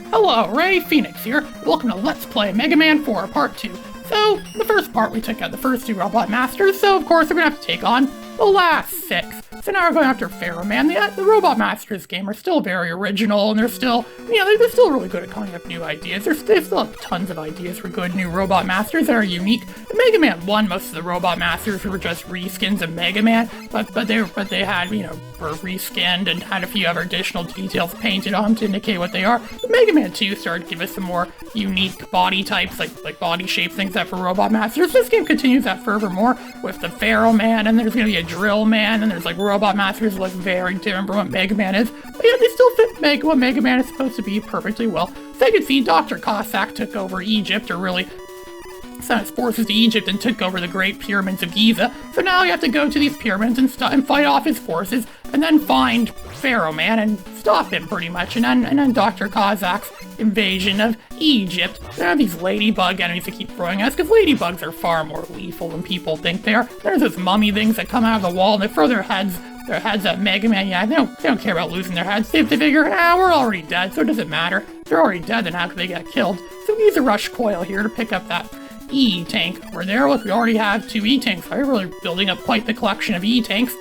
Hello, Ray Phoenix here. Welcome to Let's Play Mega Man 4 Part 2. So, the first part we took out the first two Robot Masters, so of course we're gonna have to take on the last six. So now we're going after Pharaoh Man. The Robot Masters game are still very original, and they're still, they're still really good at coming up with new ideas. They still have tons of ideas for good new Robot Masters that are unique. In Mega Man 1, most of the Robot Masters were just reskins of Mega Man, but they had, were reskinned and had a few other additional details painted on to indicate what they are. But Mega Man 2 started to give us some more unique body types, like body shapes, things that for Robot Masters. This game continues that furthermore with the Pharaoh Man, and there's gonna be a Drill Man, and there's like Robot Masters look very different from what Mega Man is, but yeah, they still fit what Mega Man is supposed to be perfectly well. So you can see Dr. Cossack took over Egypt, or really sent his forces to Egypt and took over the Great Pyramids of Giza. So now you have to go to these pyramids and fight off his forces, and then find Pharaoh Man and stop him pretty much. And then Dr. Cossack's invasion of Egypt. There are these ladybug enemies that keep throwing us, because ladybugs are far more lethal than people think they are. There's those mummy things that come out of the wall and they throw their heads at Mega Man. Yeah, they don't care about losing their heads. They figure, we're already dead, so it doesn't matter. If they're already dead, then how can they get killed? So we use a rush coil here to pick up that E-tank over there. Look, we already have two E-tanks. We're really building up quite the collection of E-tanks.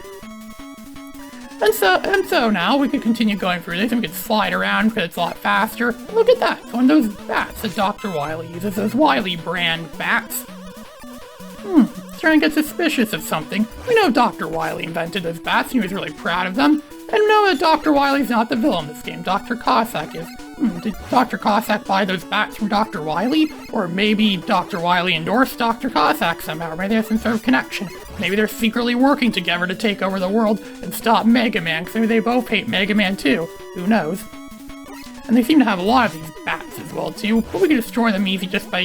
And so now we can continue going through this, and we can slide around because it's a lot faster. Look at that, one of those bats that Dr. Wily uses, those Wily brand bats. Starting to get suspicious of something. We know Dr. Wily invented those bats, and he was really proud of them. And we know that Dr. Wily's not the villain in this game, Dr. Cossack is. Did Dr. Cossack buy those bats from Dr. Wily? Or maybe Dr. Wily endorsed Dr. Cossack somehow, or maybe they have some sort of connection. Maybe they're secretly working together to take over the world and stop Mega Man, because maybe they both hate Mega Man too. Who knows? And they seem to have a lot of these bats as well too, but we can destroy them easy just by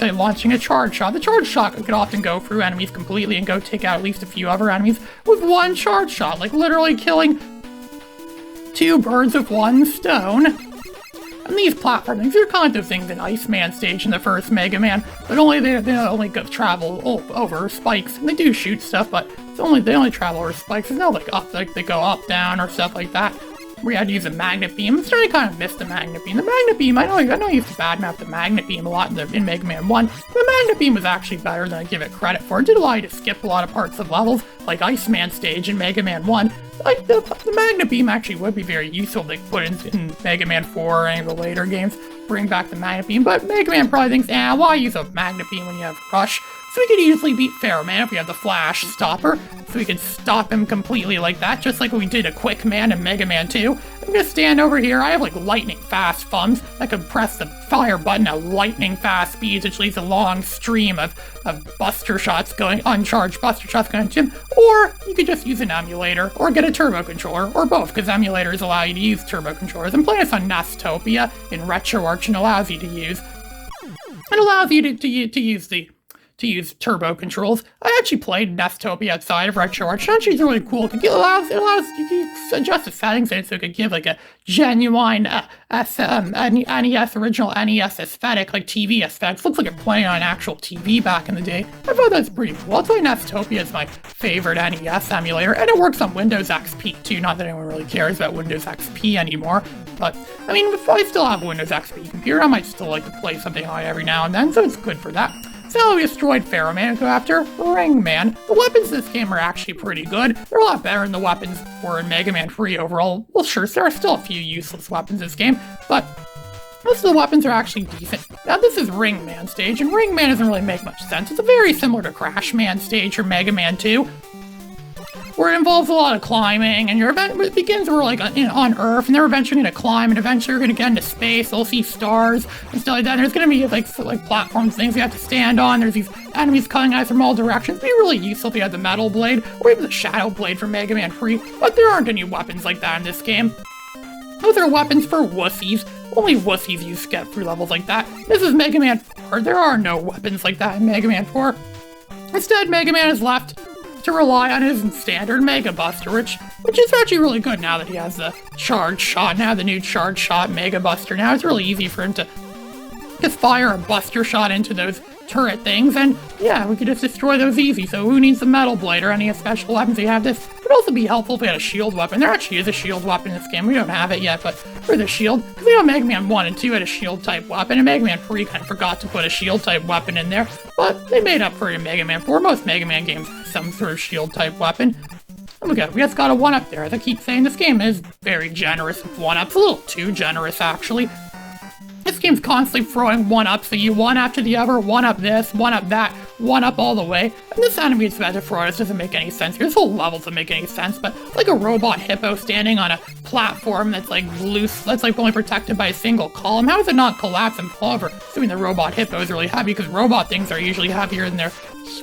launching a charge shot. The charge shot could often go through enemies completely and go take out at least a few other enemies with one charge shot, like literally killing two birds with one stone. And these platform things, they're kind of things in Iceman stage in the first Mega Man, but they only go travel over spikes. And they do shoot stuff, but they only travel over spikes. It's not like they go up, down, or stuff like that. We had to use a magnet beam. I'm starting to kind of miss the magnet beam. The magnet beam, I know I used to badmouth the magnet beam a lot in Mega Man 1. The magnet beam was actually better than I give it credit for. It did allow you to skip a lot of parts of levels, like Iceman stage in Mega Man 1. Like, the magnet beam actually would be very useful to put in Mega Man 4 or any of the later games. Bring back the magnet beam, but Mega Man probably thinks, why use a magnet beam when you have Rush? So we could easily beat Pharaoh Man if we have the Flash Stopper, so we could stop him completely like that, just like we did a Quick Man in Mega Man 2. I'm gonna stand over here. I have like lightning fast thumbs. I could press the fire button at lightning fast speeds, which leaves a long stream of buster shots going, uncharged buster shots going to him. Or you could just use an emulator, or get a turbo controller, or both, because emulators allow you to use turbo controllers. I'm playing this on Nestopia in RetroArch, and allows you to use to use turbo controls. I actually played Nestopia outside of RetroArch. It's actually really cool. It allows you to adjust the settings in it so it could give like a genuine NES, original NES aesthetic, like TV aesthetics. Looks like you're playing on an actual TV back in the day. I thought that's pretty cool. That's why Nestopia is my favorite NES emulator, and it works on Windows XP too. Not that anyone really cares about Windows XP anymore, but I mean, if I still have a Windows XP computer, I might still like to play something on it every now and then, so it's good for that. So we destroyed Pharaoh Man and go after Ring Man. The weapons in this game are actually pretty good. They're a lot better than the weapons were in Mega Man 3 overall. Well, sure, there are still a few useless weapons in this game, but most of the weapons are actually decent. Now, this is Ring Man stage, and Ring Man doesn't really make much sense. It's very similar to Crash Man stage or Mega Man 2, where it involves a lot of climbing, and it begins where like on Earth, and they're eventually going to climb, and eventually you're going to get into space. They'll see stars and stuff like that. And there's going to be like platforms, things you have to stand on. There's these enemies coming at us from all directions. It'd be really useful if you had the Metal Blade or even the Shadow Blade from Mega Man 3, but there aren't any weapons like that in this game. Those are weapons for wussies. Only wussies use skip through levels like that. This is Mega Man 4. There are no weapons like that in Mega Man 4. Instead, Mega Man is left to rely on his standard Mega Buster, which is actually really good now that he has the charge shot. Now the new charge shot Mega Buster. Now it's really easy for him to just fire a buster shot into those turret things, and yeah, we could just destroy those easy. So who needs the Metal Blade or any special weapons? We have this. It would also be helpful if we had a shield weapon. There actually is a shield weapon in this game. We don't have it yet, but for the shield, because we know Mega Man 1 and 2 had a shield type weapon, and Mega Man 3 kind of forgot to put a shield type weapon in there, but they made up for it in Mega Man 4. Most Mega Man games have some sort of shield type weapon. Oh my god, we just got a 1-up there. As I keep saying, this game is very generous with 1-ups. A little too generous, actually. This game's constantly throwing 1-ups, so you one after the other, 1-up this, 1-up that, 1-up all the way. And this enemy is about to throw us doesn't make any sense here. This whole level doesn't make any sense, but it's like a robot hippo standing on a platform that's like loose, that's like only protected by a single column. How is it not collapse and fall over? Assuming the robot hippo is really heavy, because robot things are usually heavier than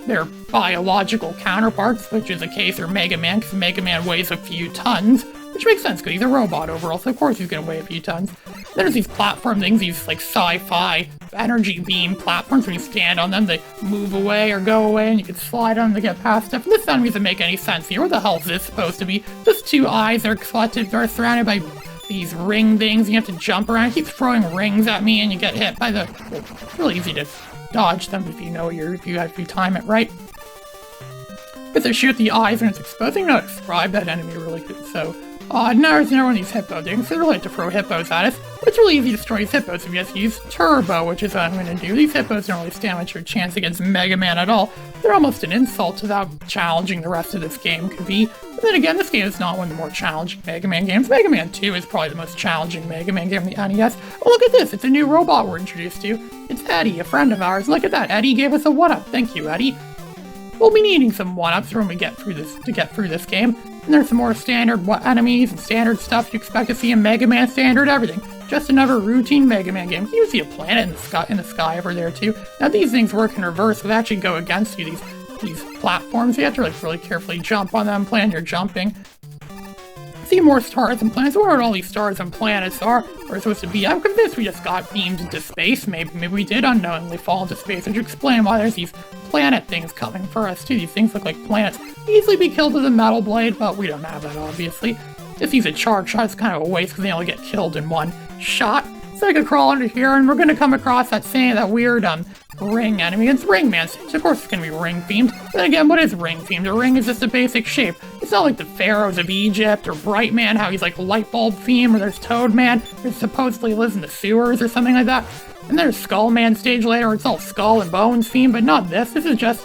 their biological counterparts, which is the case for Mega Man, because Mega Man weighs a few tons. Which makes sense, because he's a robot overall, so of course he's gonna weigh a few tons. Then there's these platform things, these like sci-fi energy beam platforms. When you stand on them, they move away or go away, and you can slide on them to get past stuff. And this enemy doesn't make any sense here. What the hell is this supposed to be? Just two eyes are surrounded by these ring things. You have to jump around. It keeps throwing rings at me, and you get hit by the... Well, it's really easy to dodge them if you time it right. If they shoot the eyes and it's exposing, no, describe that enemy really good. So, now there's one of these hippo things. They really like to throw hippos at us. It's really easy to destroy these hippos if you just use Turbo, which is what I'm going to do. These hippos don't really stand much of a chance against Mega Man at all. They're almost an insult to how challenging the rest of this game could be. But then again, this game is not one of the more challenging Mega Man games. Mega Man 2 is probably the most challenging Mega Man game on the NES. Oh, look at this! It's a new robot we're introduced to. It's Eddie, a friend of ours. Look at that. Eddie gave us a 1-up. Thank you, Eddie. We'll be needing some 1-ups when we get through this game. And there's some more standard enemies and standard stuff you expect to see in Mega Man, standard everything. Just another routine Mega Man game. You see a planet in the sky over there too. Now these things work in reverse, they actually go against you, these platforms. You have to like really carefully jump on them, plan your jumping. See more stars and planets. Where all these stars and planets are supposed to be. I'm convinced we just got beamed into space. Maybe we did unknowingly fall into space. And to explain why there's these planet things coming for us too. These things look like planets. Easily be killed with a Metal Blade, but we don't have that obviously. Just use a charge shot. It's kind of a waste because they only get killed in one shot. So I could crawl under here, and we're gonna come across that weird ring enemy. It's Ring Man. So of course it's gonna be ring themed. But then again, what is ring themed? A ring is just a basic shape. It's not like the pharaohs of Egypt or Bright Man, how he's like light bulb theme, or there's Toad Man, who supposedly lives in the sewers or something like that. And there's Skull Man stage later, it's all skull and bones theme, but not this. This is just...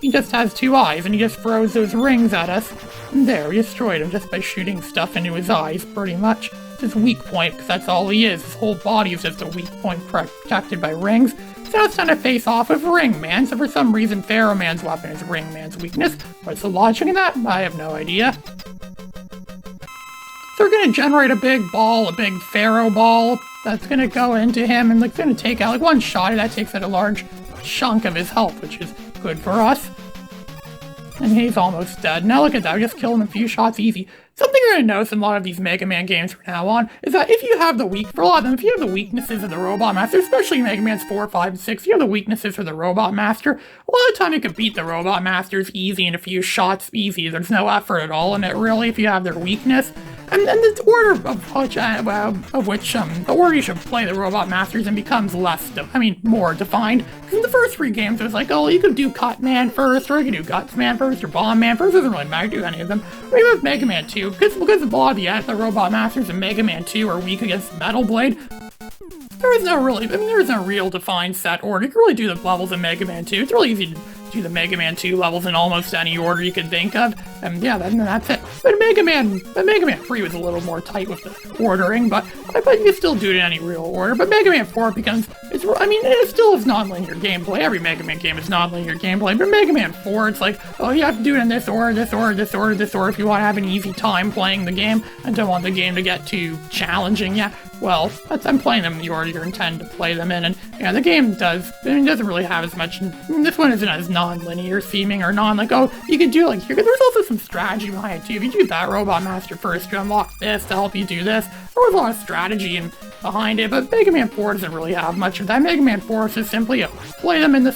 He just has two eyes, and he just throws those rings at us. And there, we destroyed him just by shooting stuff into his eyes, pretty much. It's his weak point, because that's all he is. His whole body is just a weak point protected by rings. So now it's time to face off with Ring Man. So for some reason, Pharaoh Man's weapon is Ring Man's weakness. What's the logic in that? I have no idea. So we're gonna generate a big ball, a big Pharaoh ball, that's gonna go into him, and it's gonna take out, like, one shot, and that takes out a large chunk of his health, which is good for us. And he's almost dead. Now look at that, we just killed him in a few shots easy. Something you're gonna notice in a lot of these Mega Man games from now on is that if you have for a lot of them, if you have the weaknesses of the Robot Master, especially Mega Man's 4, 5, and 6, if you have the weaknesses for the Robot Master, a lot of time you can beat the Robot Masters easy in a few shots easy. There's no effort at all in it, really, if you have their weakness. And the order the order you should play the Robot Masters in becomes more defined. Because in the first 3 games, it was like, oh, you could do Cut Man first, or you could do Guts Man first, or Bomb Man first. It doesn't really matter to do any of them. Maybe with Mega Man 2, because a lot of the Robot Masters in Mega Man 2 are weak against Metal Blade. There is no real defined set order. You can really do the levels in Mega Man 2. It's really easy to do the Mega Man 2 levels in almost any order you can think of. And yeah, that's it. But Mega Man 3 was a little more tight with the ordering, but you can still do it in any real order. But Mega Man 4 it still is non-linear gameplay. Every Mega Man game is non-linear gameplay, but Mega Man 4, it's like, oh, you have to do it in this order, this order, this order, this order if you want to have an easy time playing the game and don't want the game to get too challenging. Yeah, well, I'm playing them in the order you intend to play them in, and yeah, the game doesn't really have as much. This one isn't as non-linear seeming or you could do there's also some strategy behind it too. If you do that Robot Master first, you unlock this to help you do this. There was a lot of strategy behind it, but Mega Man 4 doesn't really have much of that. Mega Man 4 is just simply play them in the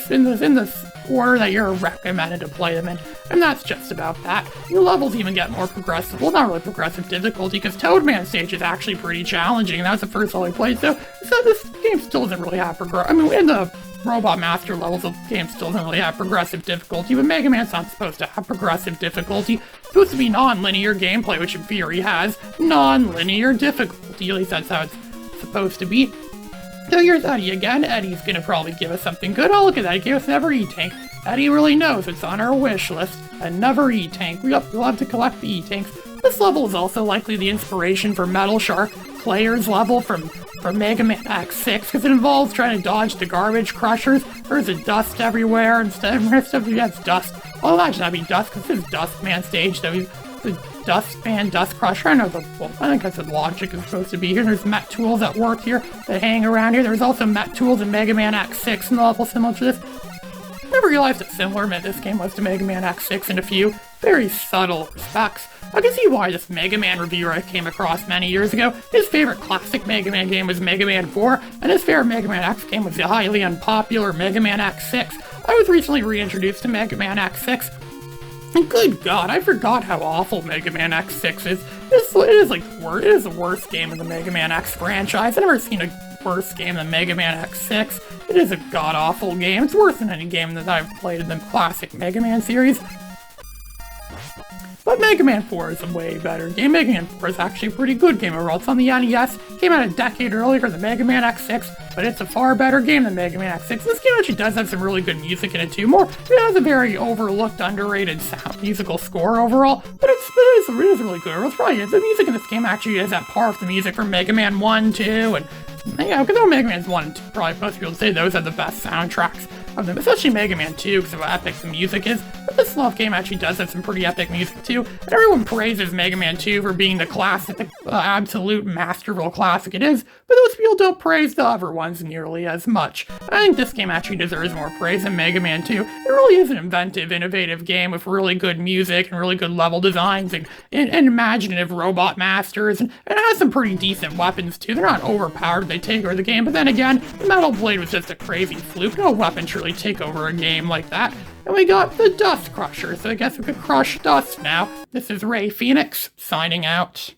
order that you're recommended to play them in, and that's just about that. Your levels even get more progressive. Well, not really progressive difficulty, because Toadman stage is actually pretty challenging, and that was the first level I played, so this game still doesn't really have in the Robot Master levels of the game still doesn't really have progressive difficulty, but Mega Man's not supposed to have progressive difficulty. It's supposed to be non-linear gameplay, which in theory has non-linear difficulty. At least that's how it's supposed to be. So here's Eddie again. Eddie's gonna probably give us something good. Oh, look at that, he gave us another E-Tank. Eddie really knows it's on our wish list. Another E-Tank. We'll have to collect the E-Tanks. This level is also likely the inspiration for Metal Shark Player's level from Mega Man X6, because it involves trying to dodge the garbage crushers. There's a dust everywhere instead of it's dust. Well, imagine that'd be dust, because this is Dust Man stage, so he's the Dust Man Dust Crusher. I think that's what logic is supposed to be here. There's Met Tools that work here, that hang around here. There's also Met Tools in Mega Man X6 in the level similar to this. I never realized how similar this game was to Mega Man X6 in a few very subtle respects. I can see why this Mega Man reviewer I came across many years ago, his favorite classic Mega Man game was Mega Man 4, and his favorite Mega Man X game was the highly unpopular Mega Man X6. I was recently reintroduced to Mega Man X6, and good God, I forgot how awful Mega Man X6 is. It is the worst game in the Mega Man X franchise. I've never seen a worse game than Mega Man X6. It is a god-awful game. It's worse than any game that I've played in the classic Mega Man series. But Mega Man 4 is a way better game. Mega Man 4 is actually a pretty good game overall. It's on the NES, came out a decade earlier than Mega Man X6, but it's a far better game than Mega Man X6. This game actually does have some really good music in it too. It has a very overlooked, underrated musical score overall, but it is really good. The music in this game actually is at par with the music from Mega Man 1, 2, and because Mega Man's 1 and 2, probably most people say those are the best soundtracks of them, especially Mega Man 2 because of how epic the music is. But this love game actually does have some pretty epic music too, and everyone praises Mega Man 2 for being the classic, the absolute masterful classic it is, but those people don't praise the other ones nearly as much. I think this game actually deserves more praise than Mega Man 2. It really is an inventive, innovative game with really good music and really good level designs and imaginative robot masters, and it has some pretty decent weapons too. They're not overpowered, they take over the game, but then again, the Metal Blade was just a crazy fluke. No weapon should really take over a game like that. And we got the Dust Crusher, so I guess we could crush dust now. This is Ray Phoenix, signing out.